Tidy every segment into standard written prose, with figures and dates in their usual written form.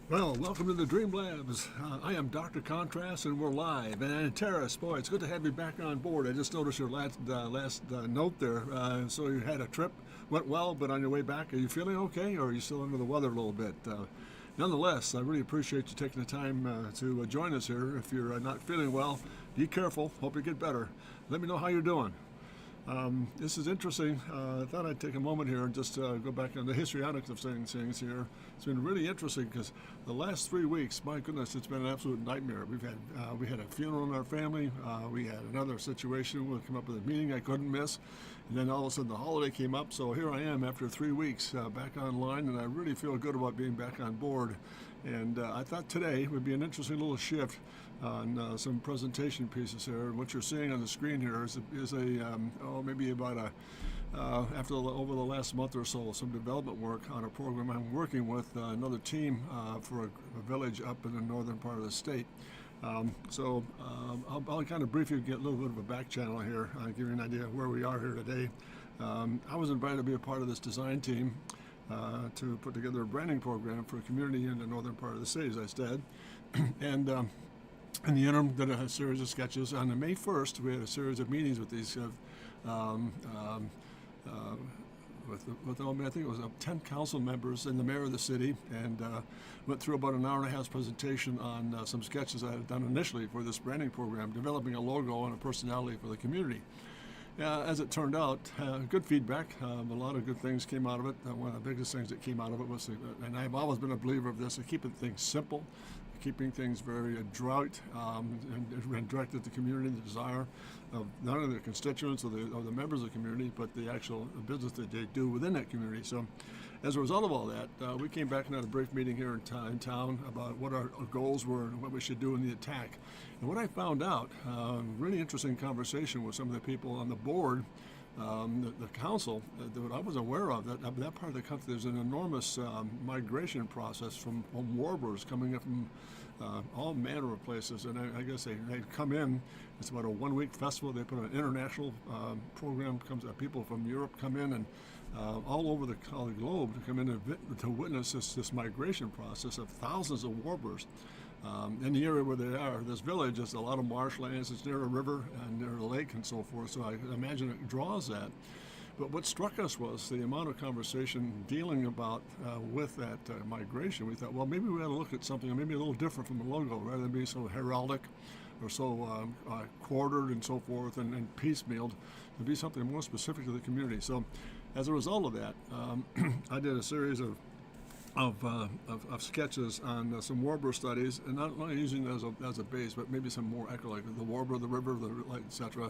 Well, welcome to the Dream Labs. I am Dr. Contrast, and we're live. And Terrace, boy, it's good to have you back on board. I just noticed your last note there. So you had a trip, went well, but on your way back, are you feeling okay, or are you still under the weather a little bit? Nonetheless, I really appreciate you taking the time to join us here. If you're not feeling well, be careful. Hope you get better. Let me know how you're doing. This is interesting. I thought I'd take a moment here and just go back on the histrionics of things here. It's been really interesting because the last 3 weeks, my goodness, it's been an absolute nightmare. We had a funeral in our family. We had another situation. We'll come up with a meeting I couldn't miss, and then all of a sudden the holiday came up. So here I am after 3 weeks back online, and I really feel good about being back on board. And I thought today would be an interesting little shift on some presentation pieces here. And what you're seeing on the screen here is maybe about over the last month or so, some development work on a program I'm working with another team for a village up in the northern part of the state. I'll kind of briefly get a little bit of a back channel here, give you an idea of where we are here today. I was invited to be a part of this design team to put together a branding program for a community in the northern part of the state, as I said. And in the interim, did a series of sketches. On the May 1st, we had a series of meetings with these, I think it was 10 council members and the mayor of the city, and went through about an hour and a half presentation on some sketches I had done initially for this branding program, developing a logo and a personality for the community. As it turned out, good feedback. A lot of good things came out of it. One of the biggest things that came out of it was, and I've always been a believer of this, of keeping things simple, keeping things very adroit, and directed at the community, the desire of not only the constituents or the members of the community, but the actual business that they do within that community. So as a result of all that, we came back and had a brief meeting here in town about what our goals were and what we should do in the attack. And what I found out, really interesting conversation with some of the people on the board, the council, that I was aware of, that part of the country, there's an enormous migration process from warblers coming up from all manner of places. And I guess they come in, it's about a 1-week festival. They put an international program, people from Europe come in and all over the globe to come in to witness this migration process of thousands of warblers. In the area where they are, this village, there's a lot of marshlands, it's near a river and near a lake and so forth, so I imagine it draws that. But what struck us was the amount of conversation dealing about with that migration. We thought, well, maybe we ought to look at something maybe a little different from the logo, rather than being so heraldic or so quartered and so forth and piecemealed, to be something more specific to the community. So as a result of that, I did a series of sketches on some warbler studies, and not using it as a base, but maybe some more echo, like the warbler, the river, the light, etc.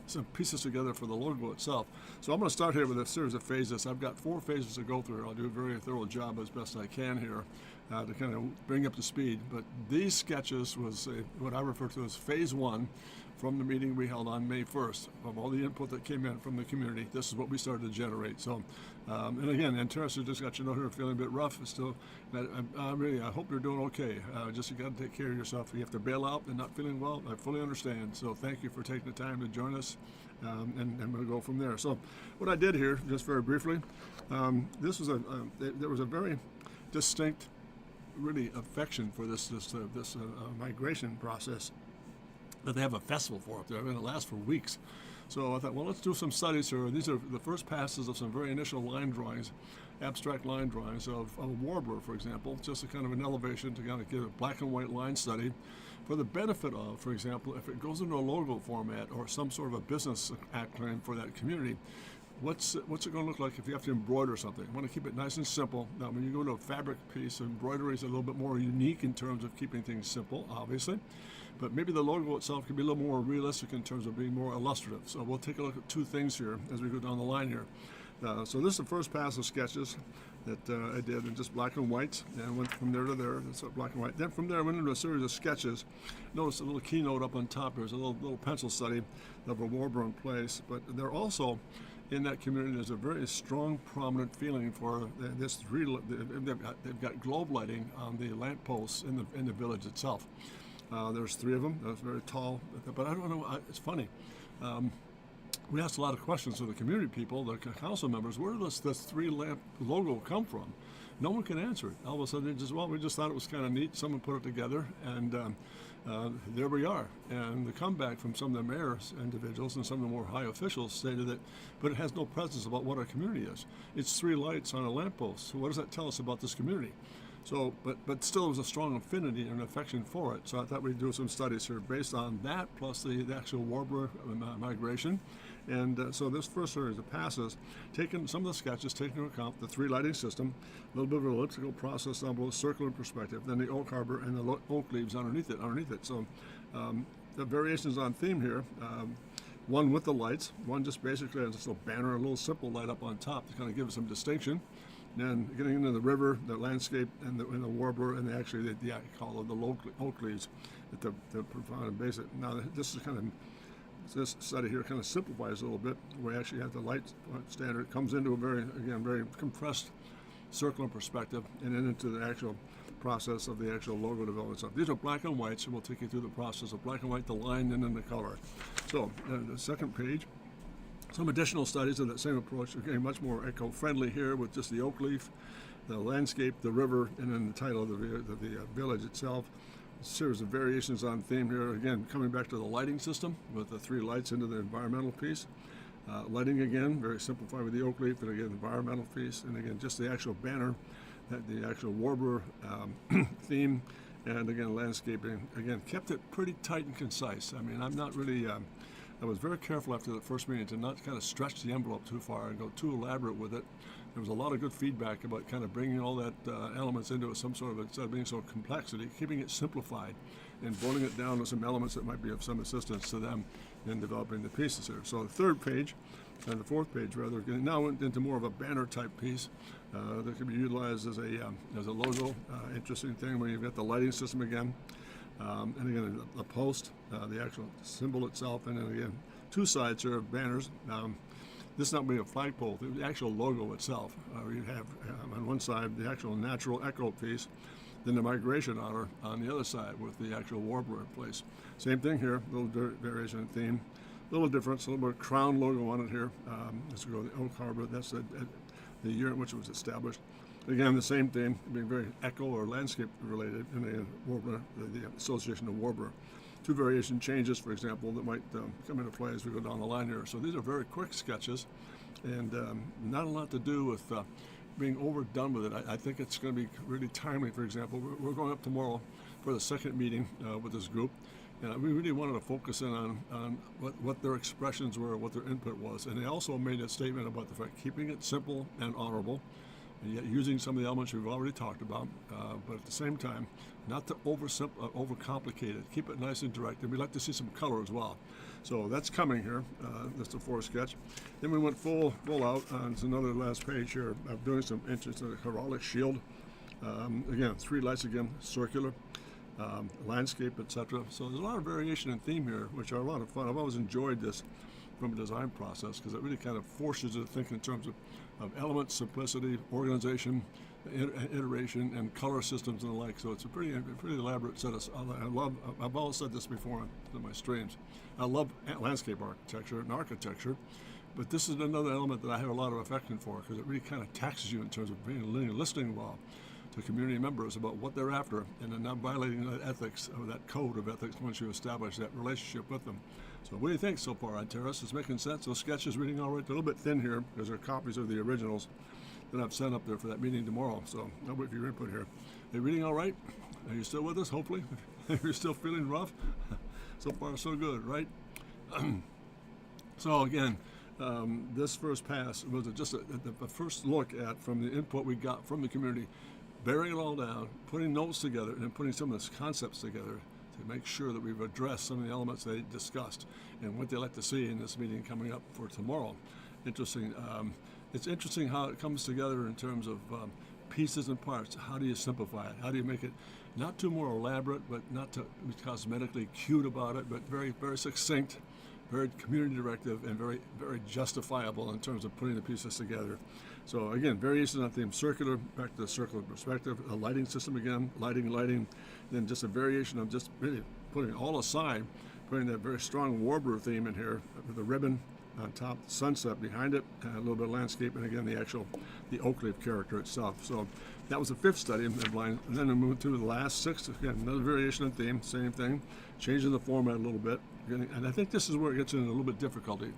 Some pieces together for the logo itself. So I'm going to start here with a series of phases. I've got 4 phases to go through. I'll do a very thorough job as best I can here to kind of bring up to speed. But these sketches was what I refer to as phase 1 from the meeting we held on May 1st. Of all the input that came in from the community, this is what we started to generate. So, and again, interested, just got you know here, feeling a bit rough. Still, I hope you're doing okay. Just you got to take care of yourself. If you have to bail out and not feeling well, I fully understand. So thank you for taking the time to join us, and we'll go from there. So, what I did here, just very briefly, this was there was a very distinct, really affection for this migration process that they have a festival for up there, and it lasts for weeks. So I thought, well, let's do some studies here. These are the first passes of some very initial line drawings, abstract line drawings of a warbler, for example, just a kind of an elevation to kind of get a black and white line study for the benefit of, for example, if it goes into a logo format or some sort of a business acclaim for that community, what's it going to look like if you have to embroider something? I want to keep it nice and simple. Now, when you go to a fabric piece, embroidery is a little bit more unique in terms of keeping things simple, obviously. But maybe the logo itself can be a little more realistic in terms of being more illustrative. So we'll take a look at 2 things here as we go down the line here. So this is the first pass of sketches that I did in just black and white, and went from there to there. That's black and white. Then from there I went into a series of sketches. Notice a little keynote up on top. There's a little pencil study of a warbler in place. But they're also, in that community, there's a very strong, prominent feeling for this. They've got globe lighting on the lamp posts in the village itself. There's 3 of them. That's very tall. But I don't know. It's funny. We asked a lot of questions to the community people, the council members. Where does this 3 lamp logo come from? no one can answer it. All of a sudden, we just thought it was kind of neat. Someone put it together, and there we are. And the comeback from some of the mayor's individuals and some of the more high officials stated that, but it has no presence about what our community is. It's 3 lights on a lamppost. So what does that tell us about this community? So, but still, there was a strong affinity and affection for it. So I thought we'd do some studies here based on that, plus the actual warbler migration. And so this first series of passes, taking some of the sketches, taking into account the 3 lighting system, a little bit of an elliptical process on both circular perspective, then the oak harbor and the oak leaves underneath it. So the variations on theme here. One with the lights, one just basically has this little banner, a little simple light up on top to kind of give it some distinction. Then getting into the river, the landscape, and the warbler, and actually the I call it the oak leaves, at the profound basic. Now this is this study here kind of simplifies a little bit. We actually have the light standard. It comes into a very compressed circular perspective, and then into the actual process of the actual logo development stuff. These are black and whites, and we'll take you through the process of black and white, the line, and then the color. So the second page. Some additional studies of that same approach, again, much more eco-friendly here with just the oak leaf, the landscape, the river, and then the title of the village itself. A series of variations on theme here, again, coming back to the lighting system with the 3 lights into the environmental piece. Lighting again, very simplified with the oak leaf, and again, environmental piece, and again, just the actual banner, the actual warbler theme, and again, landscaping. Again, kept it pretty tight and concise. I mean, I'm not really... I was very careful after the first meeting to not kind of stretch the envelope too far and go too elaborate with it. There was a lot of good feedback about kind of bringing all that elements into some sort of, instead of being so complexity, keeping it simplified and boiling it down to some elements that might be of some assistance to them in developing the pieces here. So the third page, and the fourth page rather, now went into more of a banner type piece that could be utilized as a logo. Interesting thing where you've got the lighting system again. And again, the post, the actual symbol itself, and then again, 2 sides here of banners. This not being a flagpole, the actual logo itself. You'd have on one side the actual natural echo piece, then the migration honor on the other side with the actual warbler in place. Same thing here, a little variation in theme, a little difference, a little bit of crown logo on it here. Let's go to the Oak Harbor, that's the year in which it was established. Again, the same thing, being very echo or landscape related in the warbler, the Association of Warbler. 2 variation changes, for example, that might come into play as we go down the line here. So these are very quick sketches, and not a lot to do with being overdone with it. I think it's going to be really timely. For example, we're going up tomorrow for the second meeting with this group, and we really wanted to focus in on what their expressions were, what their input was. And they also made a statement about the fact keeping it simple and honorable, and yet using some of the elements we've already talked about, but at the same time, not to overcomplicate it. Keep it nice and direct, and we'd like to see some color as well. So that's coming here. That's the 4th sketch. Then we went full out on another last page here of doing some interest in the heraldic shield. Again, 3 lights again, circular, landscape, etc. So there's a lot of variation in theme here, which are a lot of fun. I've always enjoyed this from a design process because it really kind of forces you to think in terms of elements, simplicity, organization, iteration, and color systems and the like. So it's a pretty elaborate set of. I've always said this before in my streams. I love landscape architecture and architecture, but this is another element that I have a lot of affection for because it really kind of taxes you in terms of listening well to community members about what they're after, and then not violating that ethics or that code of ethics once you establish that relationship with them. So what do you think so far on Terrace? Is making sense? Those sketches reading all right, a little bit thin here because they're copies of the originals that I've sent up there for that meeting tomorrow. So I'll wait for your input here. Are you reading all right? Are you still with us, hopefully? You're still feeling rough? So far, so good, right? So again, this first pass was just the first look at, from the input we got from the community, bearing it all down, putting notes together, and putting some of the concepts together to make sure that we've addressed some of the elements they discussed and what they like to see in this meeting coming up for tomorrow. Interesting. It's interesting how it comes together in terms of pieces and parts. How do you simplify it? How do you make it not too more elaborate, but not to be cosmetically cute about it, but very, very succinct, very community directive, and very, very justifiable in terms of putting the pieces together. So again, variations on theme: circular, back to the circular perspective, a lighting system again, lighting, then just a variation of just really putting it all aside, putting that very strong warbler theme in here with the ribbon, on top, sunset behind it, a little bit of landscape, and again the oak leaf character itself. So that was the fifth study in blind. And then we moved to the last sixth. Again, another variation on theme, same thing, changing the format a little bit. And I think this is where it gets into a little bit difficulty.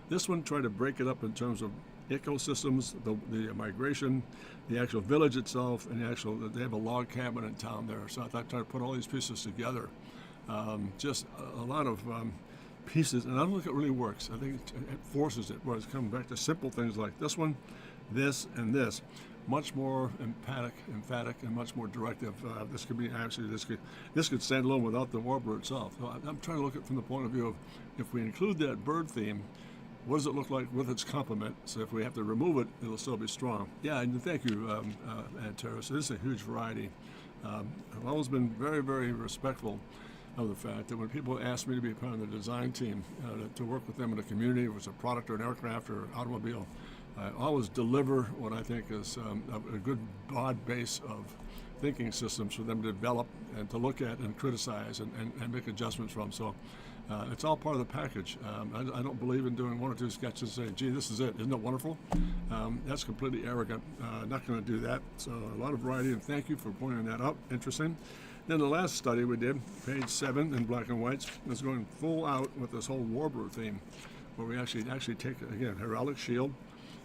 This one tried to break it up in terms of ecosystems, the migration, the actual village itself, and they have a log cabin in town there. So I thought I'd try to put all these pieces together. Just a lot of pieces, and I don't think it really works. I think it forces it, where it's coming back to simple things like this one, this, and this. Much more emphatic, and much more directive. This could be actually this could stand alone without the warbler itself. So I'm trying to look at it from the point of view of, if we include that bird theme, what does it look like with its complement? So if we have to remove it, it'll still be strong. Yeah, and thank you, Antara. So this is a huge variety. I've always been very, very respectful of the fact that when people ask me to be part of the design team, to work with them in a community, if it's a product or an aircraft or automobile, I always deliver what I think is a good broad base of thinking systems for them to develop and to look at and criticize and make adjustments from. So it's all part of the package. I don't believe in doing one or two sketches and saying, gee, this is it, isn't it wonderful? That's completely arrogant. Not going to do that. So a lot of variety, and thank you for pointing that out. Interesting. Then the last study we did, page 7 in black and whites, is going full out with this whole warbler theme, where we actually take, again, heraldic shield.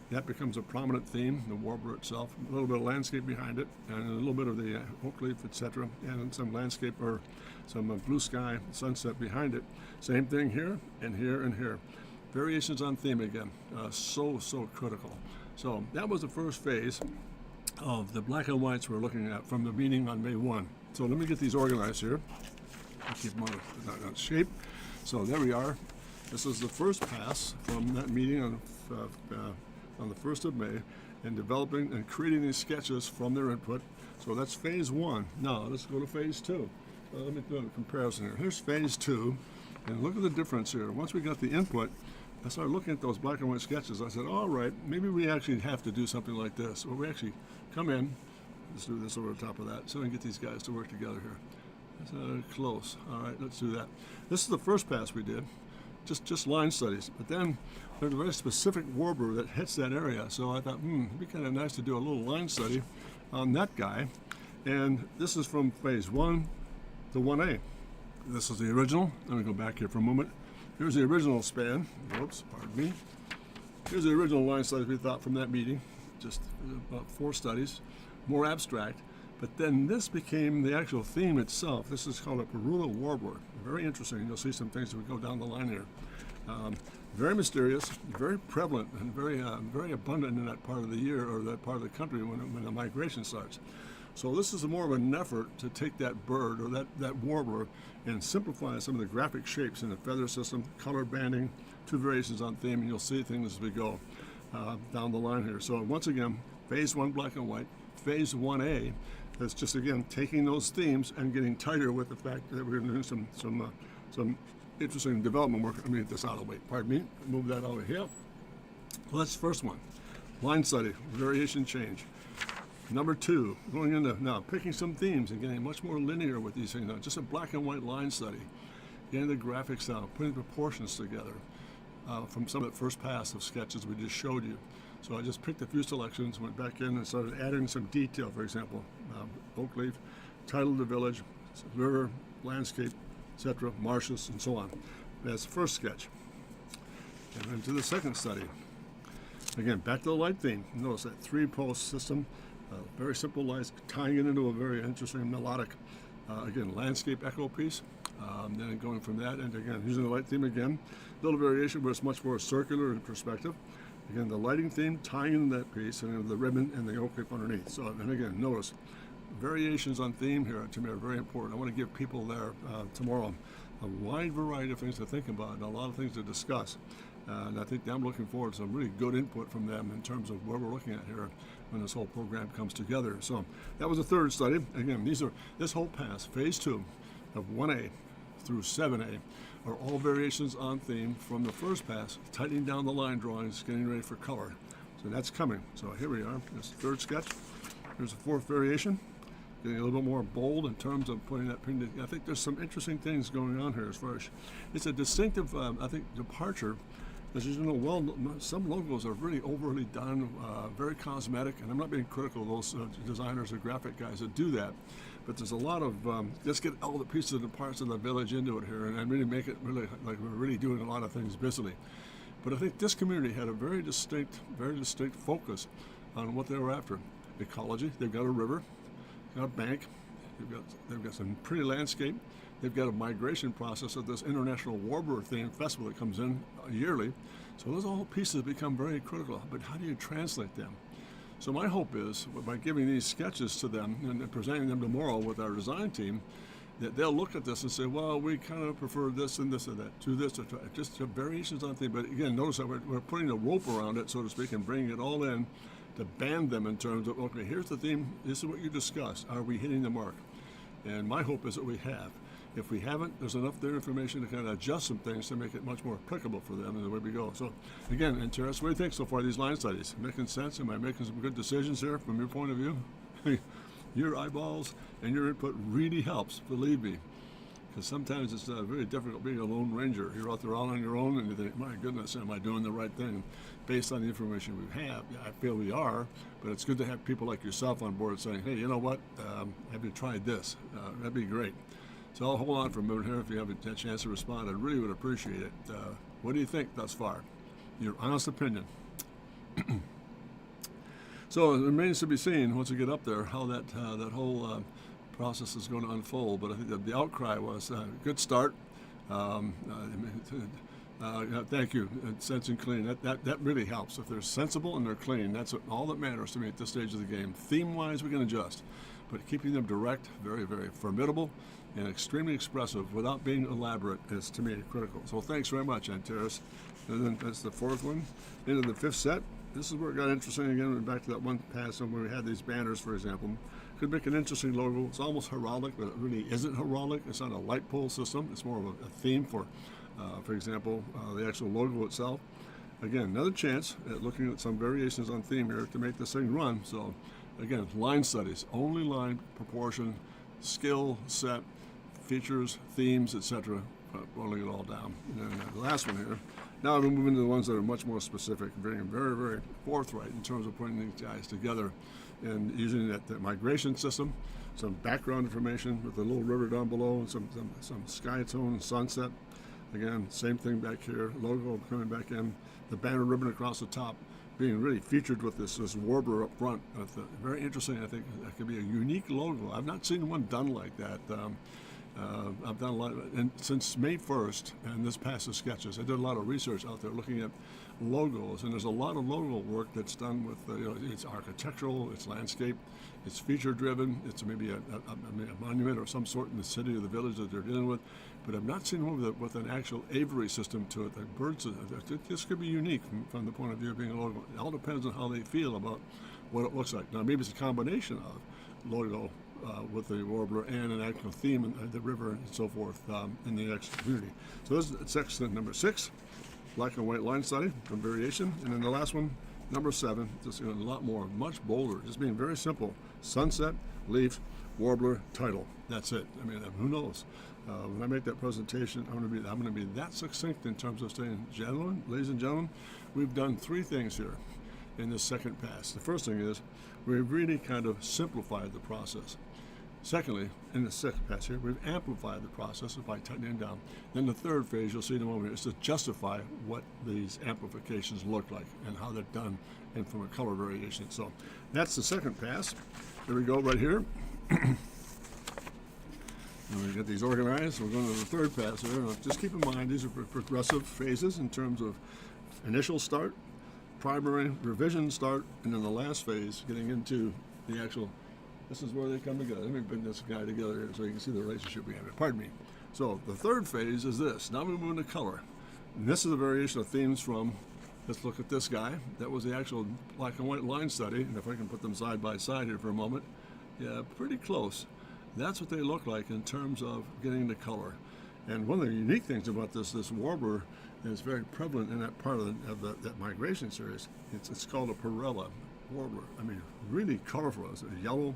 That becomes a prominent theme, the warbler itself, a little bit of landscape behind it, and a little bit of the oak leaf, etc., and some landscape or some blue sky, sunset behind it. Same thing here, and here, and here. Variations on theme again, so critical. So that was the first phase of the black and whites we're looking at from the meeting on May 1. So let me get these organized here. I'll keep them on shape. So there we are. This is the first pass from that meeting on the 1st of May, and developing and creating these sketches from their input. So that's phase 1. Now let's go to phase 2. Let me do a comparison here. Here's phase 2, and look at the difference here. Once we got the input, I started looking at those black and white sketches. I said, all right, maybe we actually have to do something like this, where we actually come in. Let's do this over the top of that, so we can get these guys to work together here. That's close. All right, let's do that. This is the first pass we did, just line studies. But then there's a very specific warbler that hits that area. So I thought, it'd be kind of nice to do a little line study on that guy. And this is from phase 1 to 1A. This is the original. Let me go back here for a moment. Here's the original span. Whoops, pardon me. Here's the original line studies we thought from that meeting. Just about 4 studies. More abstract, but then this became the actual theme itself. This is called a Parula warbler. Very interesting. You'll see some things as we go down the line here. Very mysterious, very prevalent, and very abundant in that part of the year or that part of the country when the migration starts. So this is more of an effort to take that bird or that warbler and simplify some of the graphic shapes in the feather system, color banding, 2 variations on theme, and you'll see things as we go down the line here. So once again, phase 1 black and white. Phase 1A is just, again, taking those themes and getting tighter with the fact that we're going to do some interesting development work. Let me get this out of the way. Pardon me. Move that over here. Well, that's the first one. Line study, variation change. Number 2, going into now picking some themes and getting much more linear with these things. Now, just a black and white line study, getting the graphics down, putting proportions together from some of the first pass of sketches we just showed you. So I just picked a few selections, went back in and started adding some detail. For example, oak leaf, title of the village, river, landscape, etc., marshes, and so on. That's the first sketch. And then to the second study. Again, back to the light theme. Notice that 3-post system, very simple lights, tying it into a very interesting melodic, again, landscape echo piece. Then going from that, and again, using the light theme again, a little variation, but it's much more circular in perspective. Again, the lighting theme tying in that piece, and the ribbon and the oak leaf underneath. So, and again, notice variations on theme here to me are very important. I want to give people there tomorrow a wide variety of things to think about and a lot of things to discuss. And I think I'm looking forward to some really good input from them in terms of where we're looking at here when this whole program comes together. So that was the third study. Again, this whole pass, phase 2 of 1A through 7A, are all variations on theme from the first pass, tightening down the line drawings, getting ready for color. So that's coming. So here we are. This third sketch. Here's the 4th variation, getting a little bit more bold in terms of putting that pin. I think there's some interesting things going on here as far as it's a distinctive, I think, departure As you know, well, some logos are really overly done, very cosmetic, and I'm not being critical of those designers or graphic guys that do that, but there's a lot of, let's get all the pieces and parts of the village into it here and really make it really like we're really doing a lot of things busily. But I think this community had a very distinct focus on what they were after. Ecology, they've got a river, they've got a bank, they've got some pretty landscape. They've got a migration process of this International Warbler Theme Festival that comes in yearly. So those all pieces become very critical, but how do you translate them? So my hope is, by giving these sketches to them and presenting them tomorrow with our design team, that they'll look at this and say, well, we kind of prefer this and this or that, to this, or just variations on theme. But again, notice that we're putting a rope around it, so to speak, and bringing it all in to band them in terms of, okay, here's the theme, this is what you discussed. Are we hitting the mark? And my hope is that we have. If we haven't, there's enough there information to kind of adjust some things to make it much more applicable for them and the way we go. So, again, and Terrace, what do you think so far, these line studies? Making sense? Am I making some good decisions here from your point of view? Your eyeballs and your input really helps, believe me. Because sometimes it's very difficult being a lone ranger. You're out there all on your own and you think, my goodness, am I doing the right thing? Based on the information we have, I feel we are, but it's good to have people like yourself on board saying, hey, you know what, have you tried this? That'd be great. So I'll hold on for a minute here if you have a chance to respond. I really would appreciate it. What do you think thus far? Your honest opinion. So it remains to be seen once we get up there how that whole process is going to unfold. But I think that the outcry was a good start. Thank you. Sense and clean. That really helps. If they're sensible and they're clean, that's all that matters to me at this stage of the game. Theme-wise, we can adjust, but keeping them direct, very, very formidable, and extremely expressive without being elaborate is, to me, critical. So thanks very much, Antares. And then that's the fourth one. Into the fifth set. This is where it got interesting again. Back to that one pass when we had these banners, for example. Could make an interesting logo. It's almost heraldic, but it really isn't heraldic. It's not a light pole system. It's more of a theme for example, the actual logo itself. Again, another chance at looking at some variations on theme here to make this thing run. So, again, line studies, only line, proportion, skill, set, features, themes, etc. Rolling it all down. And then the last one here. Now I'm moving to the ones that are much more specific, being very, very forthright in terms of putting these guys together and using that migration system, some background information with the little river down below, and some sky tone, sunset. Again, same thing back here, logo coming back in, the banner ribbon across the top, being really featured with this warbler up front. Very interesting. I think that could be a unique logo. I've not seen one done like that. I've done a lot of it, and since May 1st, and this past the sketches, I did a lot of research out there looking at logos, and there's a lot of logo work that's done with, it's architectural, it's landscape, it's feature-driven, it's maybe a monument or some sort in the city or the village that they're dealing with, but I've not seen one with an actual aviary system to it, like birds. This could be unique from the point of view of being a logo. It all depends on how they feel about what it looks like. Now, maybe it's a combination of logo with the warbler and an actual theme in the river and so forth in the actual community. So this is section number 6, black and white line study, some variation. And then the last one, number 7, just a lot more, much bolder, just being very simple. Sunset, leaf, warbler, title. That's it. I mean, who knows? When I make that presentation, I'm going to be that succinct in terms of saying, gentlemen, ladies and gentlemen, we've done 3 things here in this second pass. The first thing is we've really kind of simplified the process. Secondly, in the second pass here, we've amplified the process by tightening it down. Then the third phase, you'll see in a moment, is to justify what these amplifications look like and how they're done and from a color variation. So that's the second pass. There we go right here. And we get these organized. We're going to the third pass here. Just keep in mind, these are progressive phases in terms of initial start, primary revision start, and then the last phase, getting into the actual. This is where they come together. Let me bring this guy together here so you can see the relationship we have. Pardon me. So the third phase is this. Now we move into color. And this is a variation of themes from, let's look at this guy. That was the actual black and white line study. And if I can put them side by side here for a moment. Yeah, pretty close. That's what they look like in terms of getting the color. And one of the unique things about this warbler is very prevalent in that part of that migration series. It's called a Parella warbler. I mean, really colorful. It's a yellow,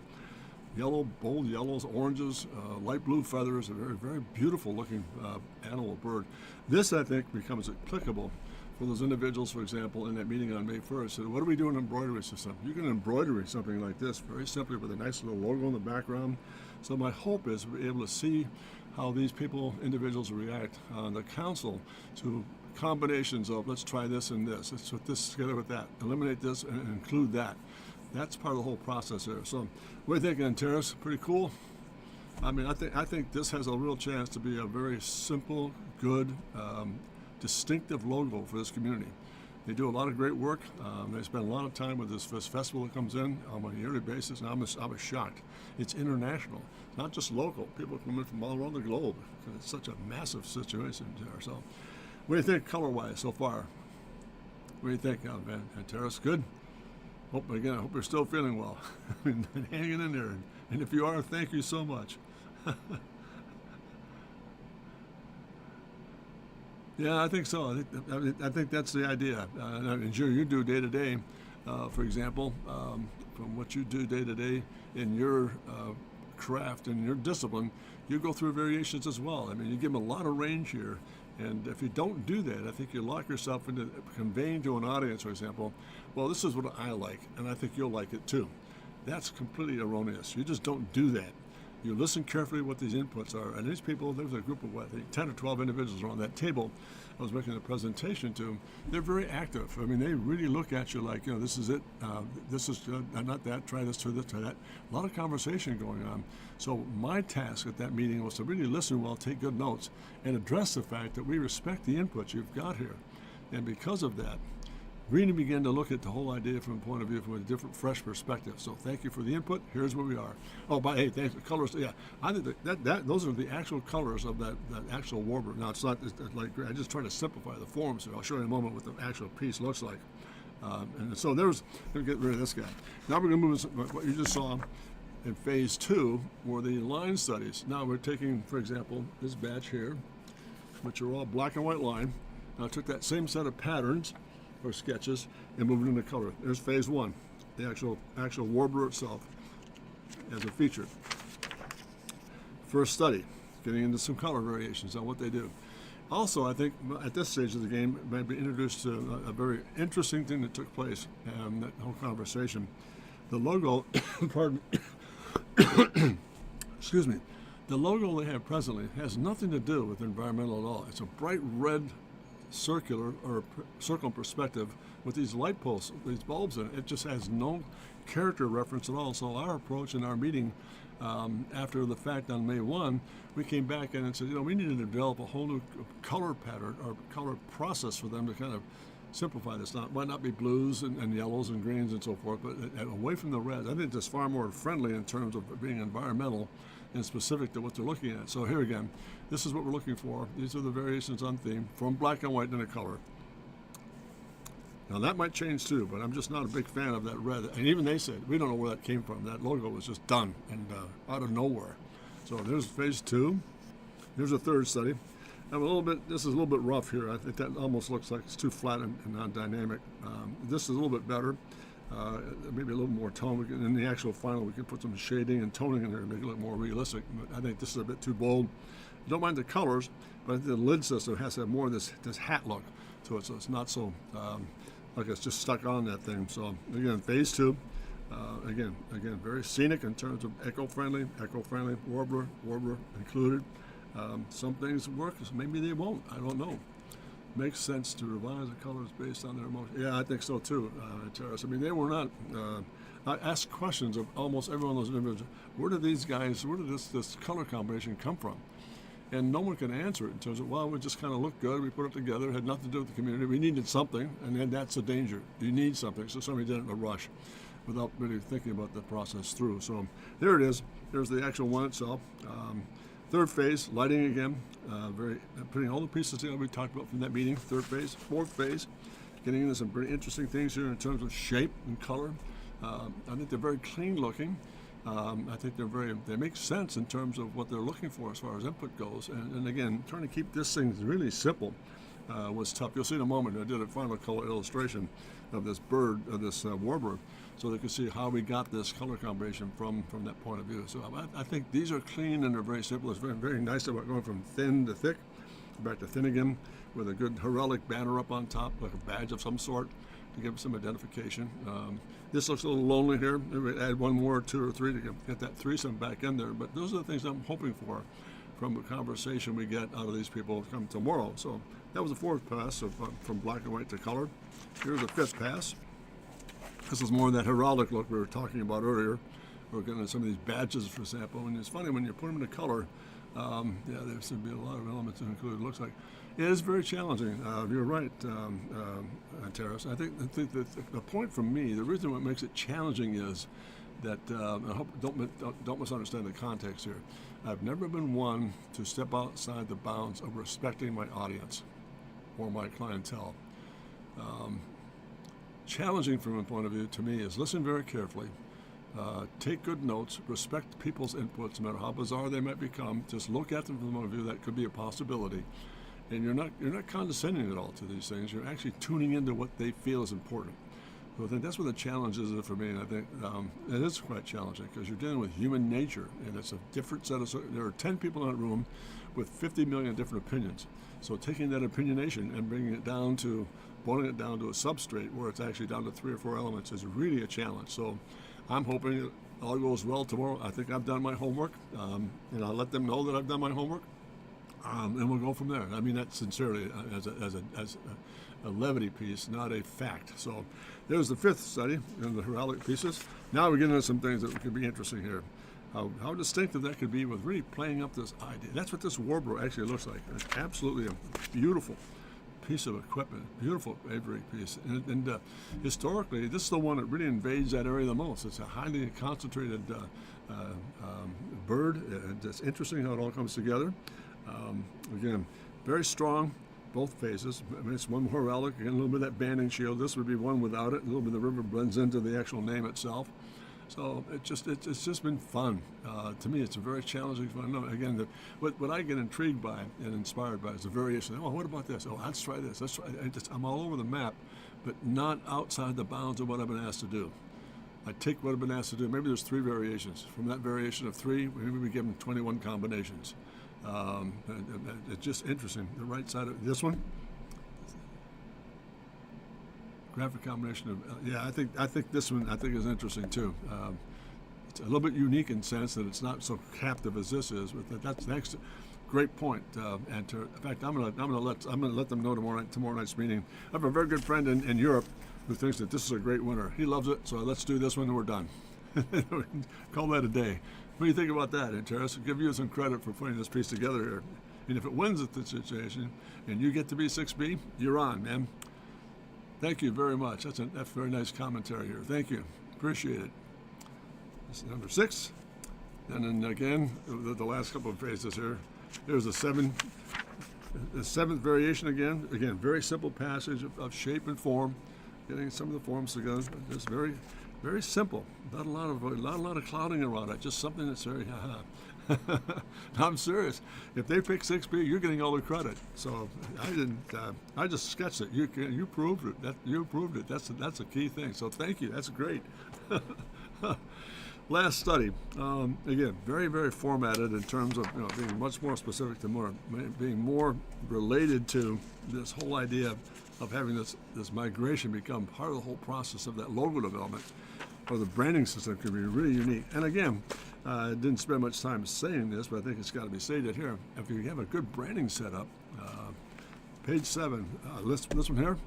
bold yellows, oranges, light blue feathers, a very, very beautiful looking animal bird. This, I think, becomes applicable for those individuals, for example, in that meeting on May 1st, said, what do we do in an embroidery system? You can embroider something like this very simply with a nice little logo in the background. So my hope is we'll be able to see how these individuals react on the council to combinations of let's try this and this, let's put this together with that, eliminate this and include that. That's part of the whole process there. So what do you think, Terrace? Pretty cool? I mean, I think this has a real chance to be a very simple, good, distinctive logo for this community. They do a lot of great work. They spend a lot of time with this festival that comes in on a yearly basis, and I was shocked. It's international, not just local. People come in from all around the globe. It's such a massive situation there. So, what do you think color-wise so far? What do you think, Van Terrace? Good? I hope you're still feeling well and hanging in there. And if you are, thank you so much. Yeah, I think so. I think that's the idea. And sure, you do day to day, for example, from what you do day to day in your craft and your discipline, you go through variations as well. I mean, you give them a lot of range here. And if you don't do that, I think you lock yourself into conveying to an audience, for example, well, this is what I like, and I think you'll like it too. That's completely erroneous. You just don't do that. You listen carefully what these inputs are. And these people, there was a group of, I think, 10 or 12 individuals around that table I was making a presentation to. They're very active. I mean, they really look at you like, this is it. This is not that. Try this, try this, try that. A lot of conversation going on. So my task at that meeting was to really listen well, take good notes, and address the fact that we respect the inputs you've got here. And because of that, really begin to look at the whole idea from a point of view from a different, fresh perspective. So thank you for the input. Here's where we are. Oh, hey, thanks for colors. Yeah, I think that those are the actual colors of that actual warbler. Now it's not it's like I just try to simplify the forms here. I'll show you in a moment what the actual piece looks like. And so let me get rid of this guy. Now we're going to move to what you just saw in phase 2 were the line studies. Now we're taking, for example, this batch here, which are all black and white line. Now I took that same set of patterns or sketches and move it into color. There's phase 1, the actual warbler itself as a feature. First study, getting into some color variations on what they do. Also, I think at this stage of the game, may be introduced to a very interesting thing that took place in that whole conversation. The logo, pardon, excuse me, the logo they have presently has nothing to do with environmental at all. It's a bright red circular or circle perspective with these light posts, these bulbs in it. It just has no character reference at all. So our approach in our meeting after the fact on May 1, we came back in and said, we need to develop a whole new color pattern or color process for them to kind of simplify this. It might not be blues and yellows and greens and so forth, but away from the reds. I think that's far more friendly in terms of being environmental and specific to what they're looking at. So here again, this is what we're looking for. These are the variations on theme from black and white into color. Now that might change too, but I'm just not a big fan of that red. And even they said, we don't know where that came from. That logo was just done and out of nowhere. So there's phase 2. Here's a third study. This is a little bit rough here. I think that almost looks like it's too flat and non-dynamic. This is a little bit better. Maybe a little more tone. In the actual final, we can put some shading and toning in there to make it look more realistic. But I think this is a bit too bold. I don't mind the colors, but I think the lid system has to have more of this hat look to it, so it's not so like it's just stuck on that thing. So again, phase 2. Again, very scenic in terms of eco-friendly, warbler included. Some things work, maybe they won't. I don't know. Makes sense to revise the colors based on their emotion. Yeah, I think so too, Terrace. I mean, they were not. I asked questions of almost every one of those individuals. Where did this color combination come from? And no one can answer it in terms of, well, we just kind of looked good, we put it together, it had nothing to do with the community, we needed something, and then that's a danger. You need something, so somebody did it in a rush without really thinking about the process through. So there it is. There's the actual one itself. Third phase, lighting again, putting all the pieces together we talked about from that meeting. Third phase. Fourth phase, getting into some pretty interesting things here in terms of shape and color. I think they're very clean looking. I think they make sense in terms of what they're looking for as far as input goes. And again, trying to keep this thing really simple was tough. You'll see in a moment, I did a final color illustration of this bird, of this warbler, so they could see how we got this color combination from that point of view. So I think these are clean and they're very simple. It's very, very nice about going from thin to thick. back to Finnegan with a good heraldic banner up on top, like a badge of some sort, to give some identification. This looks a little lonely here. Maybe add one more, two or three to get that threesome back in there. But those are the things I'm hoping for from the conversation we get out of these people come tomorrow. So that was the fourth pass from black and white to color. Here's the fifth pass. This is more of that heraldic look we were talking about earlier. We're getting some of these badges, for example. And it's funny when you put them into color. Yeah, there should be a lot of elements included. It looks like it is very challenging. You're right, Terrace. I think that the point for me, the reason what makes it challenging is that I hope don't misunderstand the context here. I've never been one to step outside the bounds of respecting my audience or my clientele. Challenging from a point of view to me is listen very carefully. Take good notes, respect people's inputs, no matter how bizarre they might become. Just look at them from the point of view that could be a possibility, and you're not condescending at all to these things. You're actually tuning into what they feel is important. So I think that's what the challenge is for me, and I think it is quite challenging because you're dealing with human nature, and it's a different set of. There are 10 people in that room with 50 million different opinions. So taking that opinionation and bringing it down to, boiling it down to a substrate where it's actually down to 3 or 4 elements is really a challenge. So I'm hoping it all goes well tomorrow. I think I've done my homework, and I'll let them know that I've done my homework, and we'll go from there. I mean that sincerely, as a levity piece, not a fact. So there's the fifth study in the heraldic pieces. Now we get into some things that could be interesting here. How distinctive that could be with really playing up this idea. That's what this warbler actually looks like. It's absolutely a beautiful piece of equipment, beautiful Avery piece. And historically, this is the one that really invades that area the most. It's a highly concentrated bird. It's interesting how it all comes together. Again, very strong, both faces. I mean, it's one heraldic, again, a little bit of that banding shield. This would be one without it. A little bit of the river blends into the actual name itself. So it's just been fun. To me, it's a very challenging fun. No, again, what I get intrigued by and inspired by is the variation. Oh, what about this? Oh, let's try this. Let's try. I'm all over the map, but not outside the bounds of what I've been asked to do. I take what I've been asked to do. Maybe there's 3 variations. From that variation of 3, maybe we give them 21 combinations. It's just interesting. The right side of this one. Graphic combination of I think this one is interesting too. It's a little bit unique in the sense that it's not so captive as this is. But that's next. Great point. In fact, I'm gonna let them know tomorrow night's meeting. I have a very good friend in Europe who thinks that this is a great winner. He loves it. So let's do this one and we're done. Call that a day. What do you think about that, Terrace? I'll give you some credit for putting this piece together here. And if it wins at the situation and you get to be 6B, you're on, man. Thank you very much. That's very nice commentary here. Thank you. Appreciate it. This is number 6. And then again, the last couple of phases here. There's the 7th variation again. Again, very simple passage of shape and form. Getting some of the forms together. Just very, very simple. Not a lot of clouding around it. Just something that's very I'm serious. If they pick 6B, you're getting all the credit. So I didn't. I just sketched it. You proved it. You proved it. That's a key thing. So thank you. That's great. Last study. Again, very, very formatted in terms of being much more specific to being more related to this whole idea of having this migration become part of the whole process of that logo development. Or the branding system could be really unique. And again, I didn't spend much time saying this, but I think it's got to be stated here. If you have a good branding setup, page 7, this one here.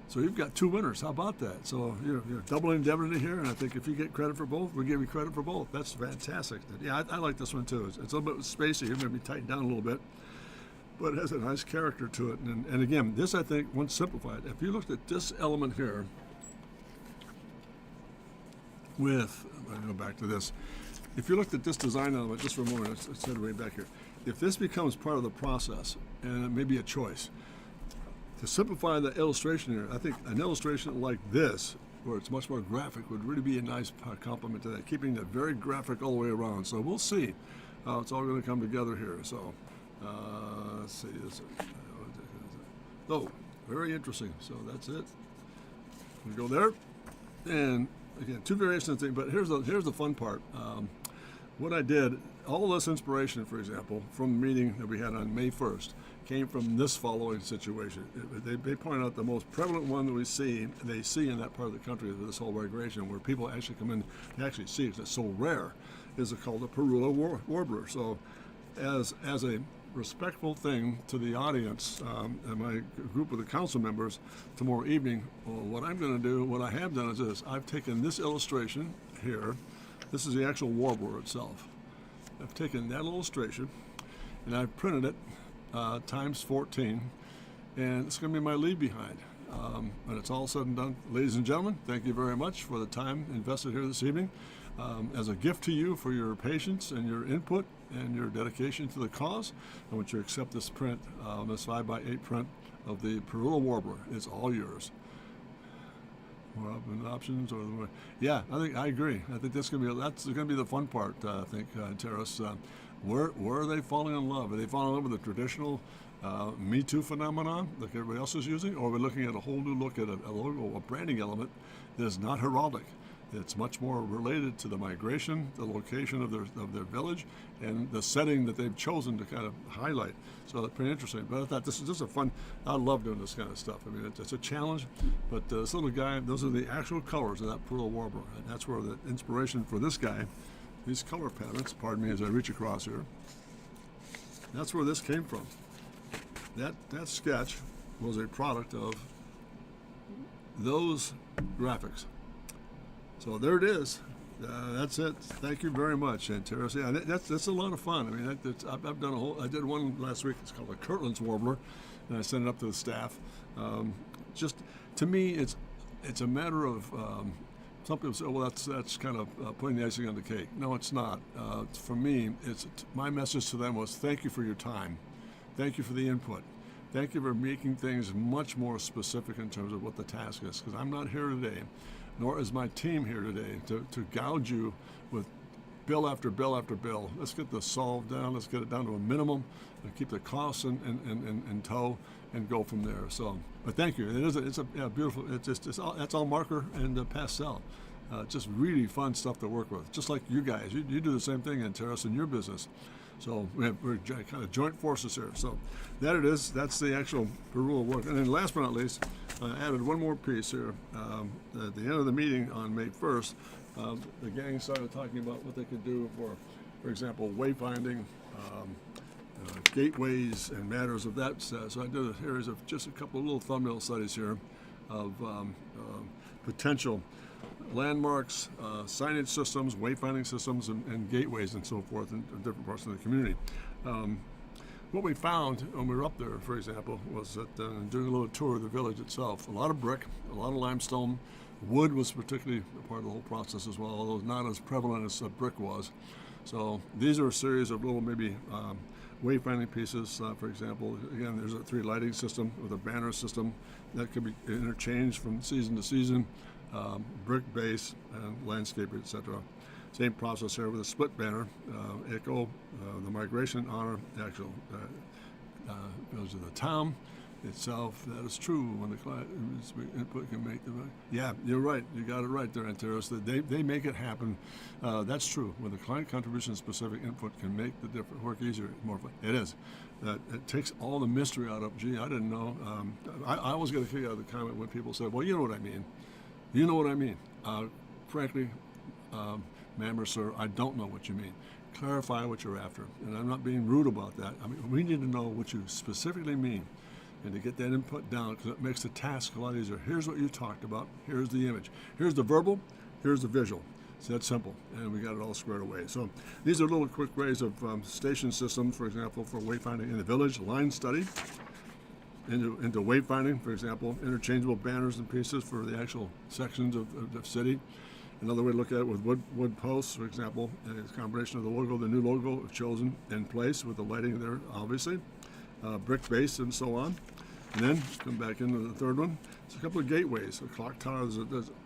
So you've got 2 winners. How about that? So you're doubling indemnity here, and I think if you get credit for both, we'll give you credit for both. That's fantastic. Yeah, I like this one too. It's a little bit spacey. You're going to be tightened down a little bit, but it has a nice character to it. And again, this I think, once simplified, if you looked at this element here, I'm going to go back to this. If you looked at this design element, just for a moment, let's set it way back here. If this becomes part of the process, and it may be a choice, to simplify the illustration here, I think an illustration like this, where it's much more graphic, would really be a nice complement to that, keeping that very graphic all the way around. So we'll see how it's all going to come together here. So let's see. Oh, very interesting. So that's it. We go there, and again, 2 variations of things, but here's the fun part. what I did, all this inspiration, for example, from the meeting that we had on May 1st, came from this following situation. They point out the most prevalent one that they see in that part of the country with this whole migration, where people actually come in to actually see it. It's so rare, is called the Parula warbler. So, as a respectful thing to the audience and my group of the council members tomorrow evening, what I'm going to do, what I have done is this. I've taken this illustration here. This is the actual warbler itself. I've taken that illustration and I've printed it times 14, and it's going to be my leave behind. When it's all said and done, ladies and gentlemen, thank you very much for the time invested here this evening. As a gift to you for your patience and your input and your dedication to the cause, I want you to accept this print, this 5x8 print of the Parula warbler. It's all yours. More open options, or yeah, I agree. I think that's going to be the fun part. I think, Terrace. Where are they falling in love? Are they falling in love with the traditional Me Too phenomenon like everybody else is using, or are we looking at a whole new look at a logo, a branding element that is not heraldic? It's much more related to the migration, the location of their village, and the setting that they've chosen to kind of highlight. So it's pretty interesting. But I thought this is just a fun. I love doing this kind of stuff. I mean, it's a challenge. But this little guy, those are the actual colors of that Parula warbler, and that's where the inspiration for this guy, these color patterns. Pardon me as I reach across here. That's where this came from. That sketch was a product of those graphics. So there it is. That's it. Thank you very much, Terrace. Yeah, that's a lot of fun. I mean, I've done I did one last week. It's called a Kirtland's warbler, and I sent it up to the staff. Just to me, it's a matter of some people say, well, that's kind of putting the icing on the cake. No, it's not. For me, my message to them was thank you for your time, thank you for the input. Thank you for making things much more specific in terms of what the task is, because I'm not here today, nor is my team here today, to gouge you with bill after bill after bill. Let's get this solved down. Let's get it down to a minimum and keep the costs in tow and go from there. So, but thank you. It's a beautiful. That's all marker and pastel. Just really fun stuff to work with. Just like you guys, you do the same thing in Terrace in your business. So we're kind of joint forces here. So that it is. That's the actual Parula work. And then last but not least, I added one more piece here. At the end of the meeting on May 1st, the gang started talking about what they could do for example, wayfinding, gateways, and matters of that. So I did a series of just a couple of little thumbnail studies here of potential landmarks, signage systems, wayfinding systems, and gateways and so forth in different parts of the community. What we found when we were up there, for example, was that doing a little tour of the village itself, a lot of brick, a lot of limestone. Wood was particularly a part of the whole process as well, although not as prevalent as brick was. So these are a series of little maybe wayfinding pieces. For example, again, there's a 3 lighting system with a banner system that could be interchanged from season to season. Brick base, landscaper, etc. Same process here with a split banner, echo the migration honor the actual village of the town itself. That is true when the client input can make the yeah, you're right. You got it right there, Anteros. They make it happen. That's true. When the client contribution specific input can make the different work easier, more fun. It is. It takes all the mystery out of. Gee, I didn't know. I always get a kick out of the comment when people say, "Well, you know what I mean." You know what I mean. Frankly, ma'am or sir, I don't know what you mean. Clarify what you're after. And I'm not being rude about that. I mean, we need to know what you specifically mean and to get that input down, because it makes the task a lot easier. Here's what you talked about. Here's the image. Here's the verbal. Here's the visual. It's that simple. And we got it all squared away. So these are little quick ways of station systems, for example, for wayfinding in the village, line study. Into wayfinding, for example, interchangeable banners and pieces for the actual sections of the city. Another way to look at it with wood posts, for example, a combination of the logo, the new logo chosen in place with the lighting there, obviously, brick base and so on. And then come back into the third one. It's a couple of gateways. A clock tower.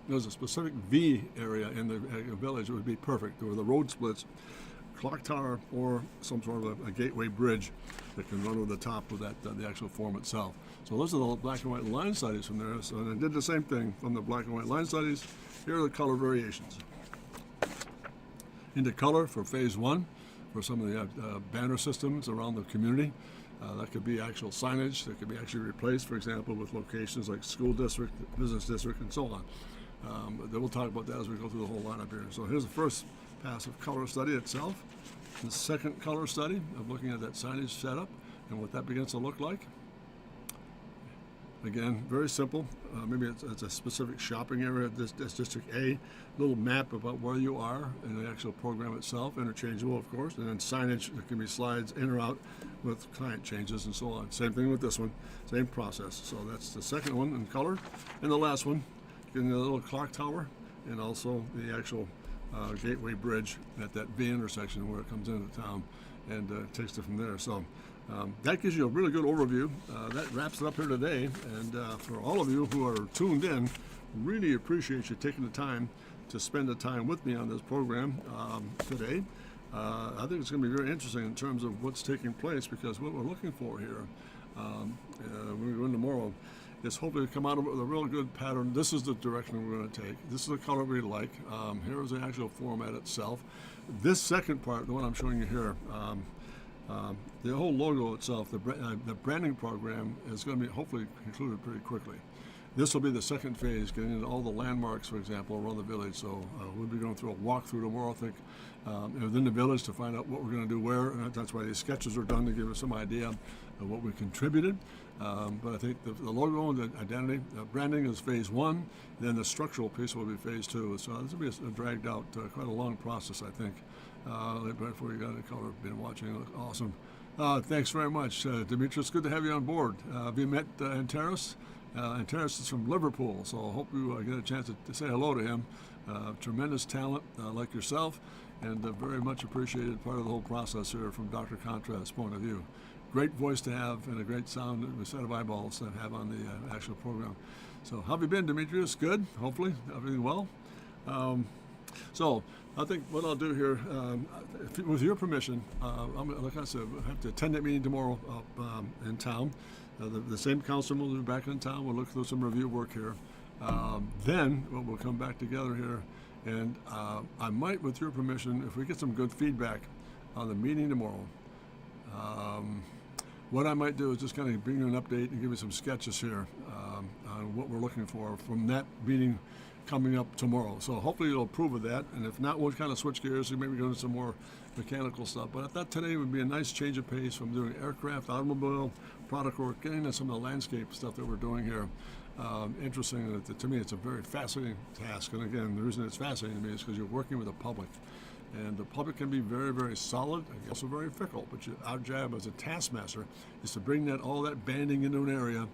There's a specific V area in the village that would be perfect. Where the road splits. Clock tower or some sort of a gateway bridge that can run over the top of that the actual form itself. So those are the black and white line studies from there. So I did the same thing from the black and white line studies. Here are the color variations. into color for phase one, for some of the banner systems around the community. That could be actual signage that could be actually replaced, for example, with locations like school district, business district, and so on. Then we'll talk about that as we go through the whole lineup here. So here's the first pass of color study itself. The second color study of looking at that signage setup and what that begins to look like. Again, very simple. Maybe it's a specific shopping area. This District A, little map about where you are in the actual program itself, interchangeable, of course, and then signage that can be slides in or out with client changes and so on. Same thing with this one, same process. So that's the second one in color. And the last one, getting the little clock tower and also the actual Gateway Bridge at that V intersection where it comes into town and takes it from there. So that gives you a really good overview. That wraps it up here today. And for all of you who are tuned in, really appreciate you taking the time to spend the time with me on this program today. I think it's going to be very interesting in terms of what's taking place, because what we're looking for here when we go in tomorrow is hopefully to come out with a real good pattern. This is the direction we're going to take. This is the color we like. Here is the actual format itself. This second part, the one I'm showing you here, the whole logo itself, the branding program is going to be hopefully concluded pretty quickly. This will be the second phase, getting into all the landmarks, for example, around the village. So we'll be going through a walkthrough tomorrow, I think, within the village to find out what we're going to do where. And that's why these sketches are done, to give us some idea of what we contributed. But I think the logo and the identity, branding is phase one. Then the structural piece will be phase two. So this will be a dragged out, quite a long process, I think. Before you got a color, been watching, awesome. Thanks very much, Demetrius. Good to have you on board. Have you met Antares? Antares is from Liverpool, so I hope you get a chance to say hello to him. Tremendous talent, like yourself, and very much appreciated part of the whole process here from Dr. Contrast's point of view. Great voice to have and a great sound and a set of eyeballs to have on the actual program. So how have you been, Demetrius? Good, hopefully. Everything well? So I think what I'll do here, with your permission, like I said, I have to attend that meeting tomorrow up in town. The same councilman will be back in town. We'll look through some review work here. Then we'll come back together here, and I might, with your permission, if we get some good feedback on the meeting tomorrow, what I might do is just kind of bring you an update and give you some sketches here on what we're looking for from that meeting coming up tomorrow. So hopefully you'll approve of that, and if not, we'll kind of switch gears and maybe go into some more mechanical stuff. But I thought today would be a nice change of pace from doing aircraft, automobile, product work, getting into some of the landscape stuff that we're doing here. Interesting. To me, it's a very fascinating task. And again, the reason it's fascinating to me is because you're working with the public. And the public can be very, very solid and also very fickle. But our job as a taskmaster is to bring all that banding into an area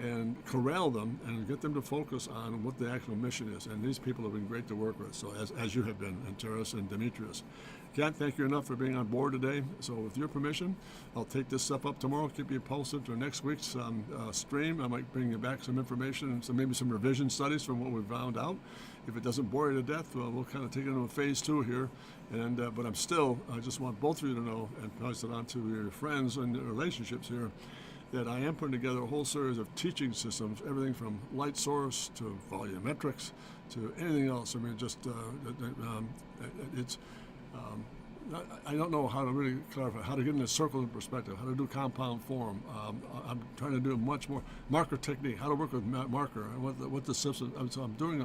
and corral them and get them to focus on what the actual mission is. And these people have been great to work with, so as you have been, Antares and Demetrius. Can't thank you enough for being on board today. So with your permission, I'll take this stuff up tomorrow, keep you posted to next week's stream. I might bring you back some information and maybe some revision studies from what we found out. If it doesn't bore you to death, we'll kind of take it into a phase two here. And but I just want both of you to know and pass it on to your friends and your relationships here, that I am putting together a whole series of teaching systems, everything from light source to volumetrics to anything else. I mean, just I don't know how to really clarify, how to get into circle in perspective, how to do compound form. I'm trying to do much more marker technique, how to work with marker, and what the system. So I'm doing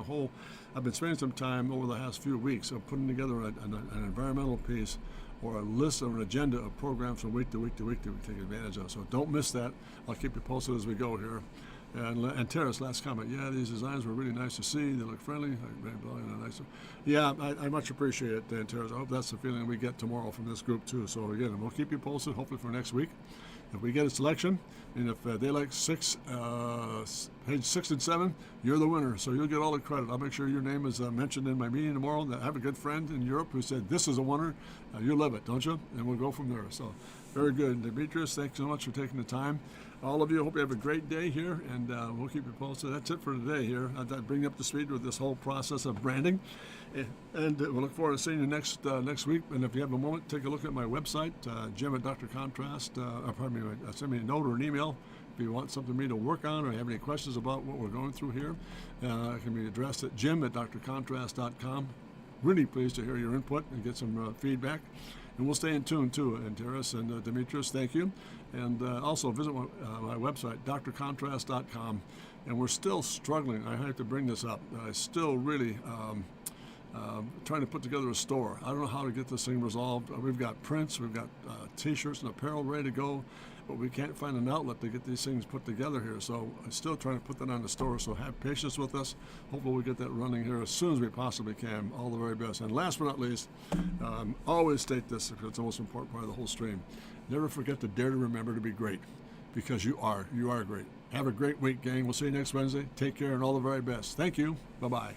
I've been spending some time over the last few weeks of putting together an environmental piece or a list or an agenda of programs from week to week to week that we take advantage of. So don't miss that. I'll keep you posted as we go here. And Terrace, last comment. Yeah, these designs were really nice to see. They look friendly. Nice. Yeah, I much appreciate it, Terrace. I hope that's the feeling we get tomorrow from this group too. So again, we'll keep you posted, hopefully for next week. If we get a selection, and if they like page 6 and 7, you're the winner. So you'll get all the credit. I'll make sure your name is mentioned in my meeting tomorrow. I have a good friend in Europe who said, this is a winner. You live it, don't you? And we'll go from there. So very good. Demetrius, thanks so much for taking the time. All of you, hope you have a great day here, and we'll keep you posted. That's it for today here. I'll bring you up to speed with this whole process of branding. And we'll look forward to seeing you next week. And if you have a moment, take a look at my website, Jim at Dr. Contrast. Send me a note or an email if you want something for me to work on or have any questions about what we're going through here. It can be addressed at jim@drcontrast.com. really pleased to hear your input and get some feedback. And we'll stay in tune too, Antares and Demetrius, thank you. And also visit my website, drcontrast.com. And we're still struggling. I have to bring this up. I still really trying to put together a store. I don't know how to get this thing resolved. We've got prints, we've got t-shirts and apparel ready to go, but we can't find an outlet to get these things put together here. So I'm still trying to put that on the store. So have patience with us. Hopefully we'll get that running here as soon as we possibly can. All the very best. And last but not least, always state this because it's the most important part of the whole stream. Never forget to dare to remember to be great, because you are great. Have a great week, gang. We'll see you next Wednesday. Take care and all the very best. Thank you. Bye-bye.